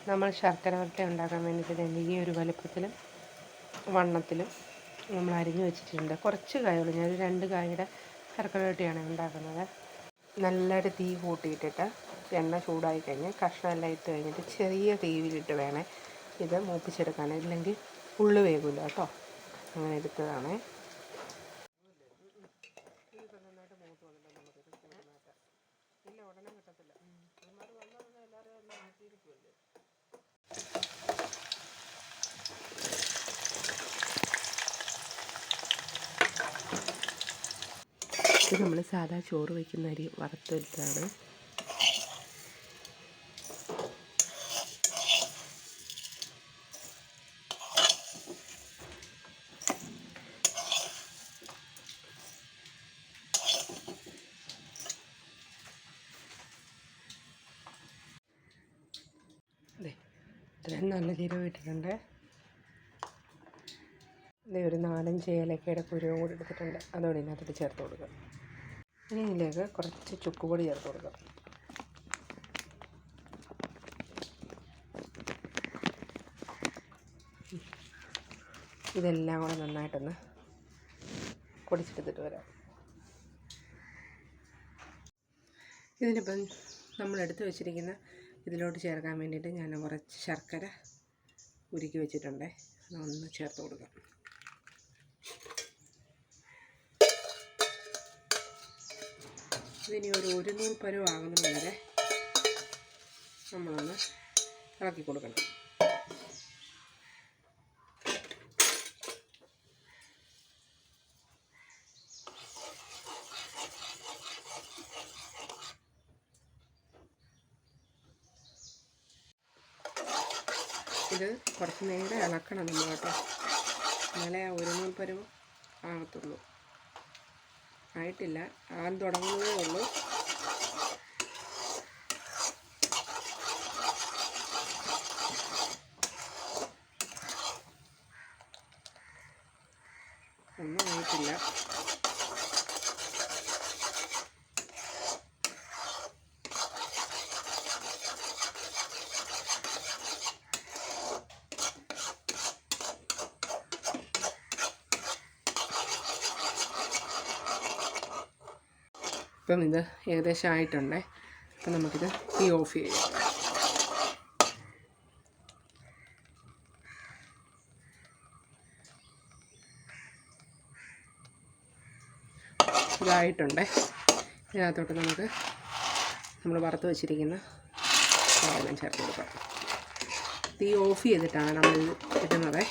നമ്മൾ ശർക്കര വരട്ടി ഉണ്ടാക്കാൻ വേണ്ടിയിട്ട് ഈ ഒരു വലുപ്പത്തിലും വണ്ണത്തിലും നമ്മൾ അരിഞ്ഞു വെച്ചിട്ടുണ്ട്. കുറച്ച് കായുള്ളൂ, ഞാൻ 2 കായുടെ ശർക്കര വരട്ടിയാണ് ഉണ്ടാക്കുന്നത്. നല്ലൊരു തീ കൂട്ടിയിട്ടിട്ട് എണ്ണ ചൂടായി കഴിഞ്ഞ് കഷ്ണമെല്ലാം ഇട്ട് കഴിഞ്ഞിട്ട് ചെറിയ തീയിലിട്ട് വേണേ ഇത് മൂപ്പിച്ചെടുക്കാൻ, ഇല്ലെങ്കിൽ ഉള്ളു വേകില്ല കേട്ടോ. അങ്ങനെ എടുത്തതാണ്. ഇല്ല, ഉടനെ കിട്ടത്തില്ല. ഇത് നമ്മൾ സാധാ ചോറ് വയ്ക്കുന്ന അരി വറുത്തെടുത്താണ്. ഇത്രയും നല്ല ജീരകം ഇട്ടിട്ടുണ്ട്. ഒരു 4-5 ഏലക്കയുടെ കുരുവും കൂടി എടുത്തിട്ടുണ്ട്, അതോടെ ഇതിനകത്തോട്ട് ചേർത്ത് കൊടുക്കുക. ഇനി ഇതിലേക്ക് കുറച്ച് ചുക്കുപൊടി ചേർത്ത് കൊടുക്കുക. ഇതെല്ലാം കൂടെ നന്നായിട്ടൊന്ന് പൊടിച്ചെടുത്തിട്ട് വരാം. ഇതിനിപ്പം നമ്മളെടുത്ത് വെച്ചിരിക്കുന്ന ഇതിലോട്ട് ചേർക്കാൻ വേണ്ടിയിട്ട് ഞാൻ കുറച്ച് ശർക്കര ഉരുക്കി വെച്ചിട്ടുണ്ട്, അതൊന്ന് ചേർത്ത് കൊടുക്കാം. ഇതിനി ഒരു നൂൽ പരുവാകുന്നത് വരെ നമ്മളൊന്ന് ഇളക്കി കൊടുക്കണം. ഇത് കുറച്ച് നേരം ഇളക്കണം നമ്മൾ കേട്ടോ, എന്നാലേ ആ ഒരു നൂൽ പരുവ് ആകത്തുള്ളൂ. ആയിട്ടില്ല, ആകാൻ തുടങ്ങുന്നതേ ഉള്ളൂ. ഒന്നും ആയിട്ടില്ല. ഇപ്പം ഇത് ഏകദേശം ആയിട്ടുണ്ട്. അപ്പം നമുക്കിത് തീ ഓഫ് ചെയ്യാം. ഇതായിട്ടുണ്ട്. ഇതിനകത്തോട്ട് നമുക്ക് നമ്മൾ വറുത്ത് വെച്ചിരിക്കുന്ന സാധനം ചേർത്ത് കൊടുക്കാം. തീ ഓഫ് ചെയ്തിട്ടാണ് നമ്മൾ ഇടുന്നത്.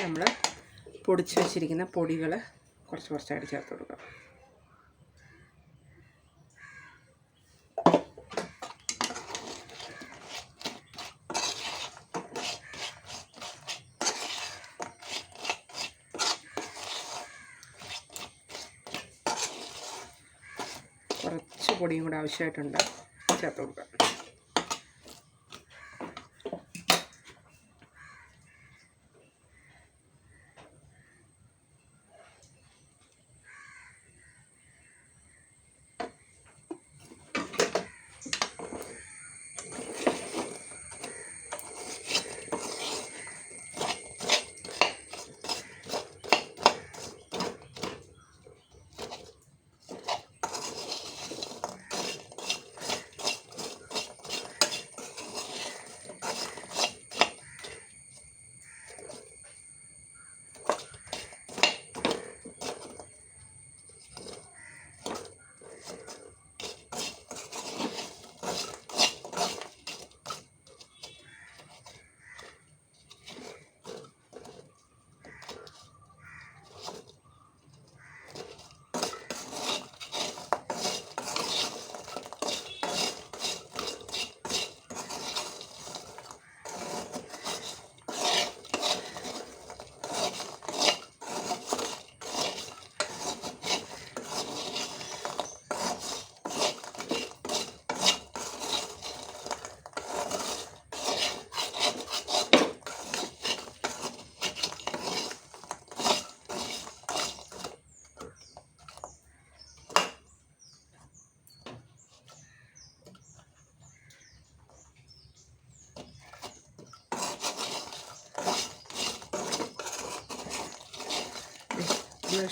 നമ്മൾ പൊടിച്ച് വെച്ചിരിക്കുന്ന പൊടികൾ കുറച്ച് കുറച്ചായിട്ട് ചേർത്ത് കൊടുക്കാം. കുറച്ച് പൊടിയും കൂടെ ആവശ്യമായിട്ടുണ്ട്, ചേർത്ത് കൊടുക്കാം.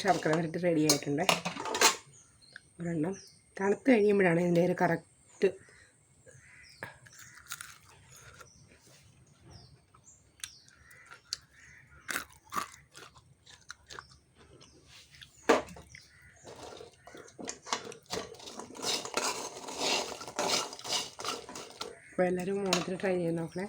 ശർക്കര വരട്ടി റെഡി ആയിട്ടുണ്ട്. ഒരെണ്ണം തണുത്ത് കഴിയുമ്പോഴാണ് ഇതിൻ്റെ ഒരു കറക്റ്റ് അപ്പോൾ എല്ലാവരും ഓണത്തിന് ട്രൈ ചെയ്ത് നോക്കണേ.